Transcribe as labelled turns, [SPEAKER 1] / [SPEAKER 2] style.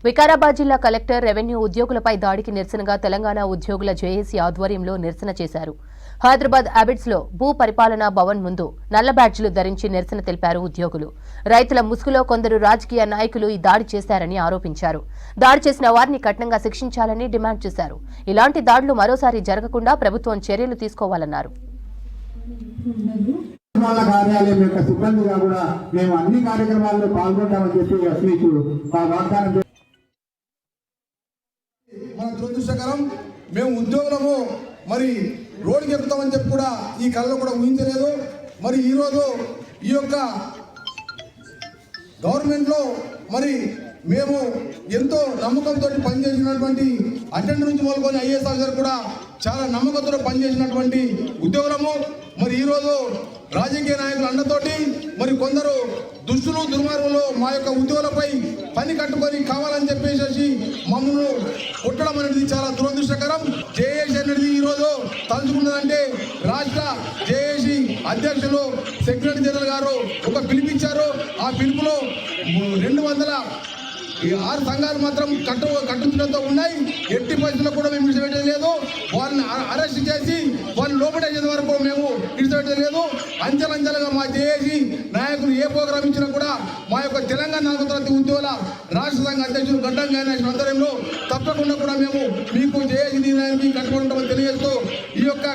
[SPEAKER 1] వికారాబాద్ జిల్లా collector revenue ఉద్యోగులపై దాడికి నిరసనగా తెలంగాణ ఉద్యోగుల జేఏసీ ఆధ్వర్యంలో నిరసన చేశారు. హైదరాబాద్ అబిడ్స్ లో భూ పరిపాలనా భవన్ ముందు నల్ల బ్యాడ్జీలు ధరించి నిరసన తెలిపారు ఉద్యోగులు. రైతుల ముసుగులో కొందరు రాజకీయ నాయకులు ఈ దాడి చేశారని ఆరోపించారు. దాడి చేసిన వారిని కఠినంగా శిక్షించాలని డిమాండ్ చేశారు. ఇలాంటి దాడులు మరోసారి జరగకుండా ప్రభుత్వం చర్యలు తీసుకోవాలన్నారు.
[SPEAKER 2] కార్యాలయం యొక్క సిబ్బందిగా కూడా మేము అన్ని కార్యక్రమాల్లో పాల్గొంటామని చెప్పి మీకు వాగ్దానం.
[SPEAKER 3] మన దురదృష్టకరం, మేము ఉద్యోగులము మరి రోడ్డుకి ఎక్కుతామని చెప్పి కూడా ఈ కళలో కూడా ఊహించలేదు. మరి ఈరోజు ఈ యొక్క గవర్నమెంట్లో మరి మేము ఎంతో నమ్మకంతో పనిచేసినటువంటి అటెండర్ నుంచి మొదలుకొని ఐఏఎస్ ఆఫీసర్ కూడా చాలా నమ్మకంతో పనిచేసినటువంటి ఉద్యోగులము. మరి ఈరోజు రాజకీయ నాయకుల అండతోటి మరి కొందరు దుష్టులు దుర్మార్గులు మా యొక్క ఉద్యోగులపై పని కట్టుకొని కావాలని చెప్పేసి మమ్మల్ని కొట్టడం అనేది చాలా దురదృష్టకరం. జేఏసీ అనేది ఈరోజు తలుచుకున్నదంటే రాష్ట్ర జేఏసీ అధ్యక్షులు సెక్రటరీ జనరల్ గారు ఒక పిలిపించారు. ఆ పిలుపులో 206 సంఘాలు మాత్రం కట్టుదిట్టంతో ఉన్నాయి. ఎట్టి పరిస్థితుల్లో కూడా మేము విడిచిపెట్టడం లేదు. వాళ్ళని అరెస్ట్ చేసి వాళ్ళు లోపడేసే వరకు మేము విడిచిపెట్టడం లేదు. అంచెలంచెలుగా మా జేఏసీ నాయకులు ఏ ప్రోగ్రాం ఇచ్చినా కూడా మా యొక్క తెలంగాణ నాయకత్వ ఉద్యోగుల రాష్ట్ర సంఘ అధ్యక్షులు గడ్డం గాయన ఆధ్వర్యంలో తప్పకుండా కూడా మేము మీకు జేఏసీ నిర్ణయానికి కట్టుకుంటామని తెలియజేస్తూ ఈ యొక్క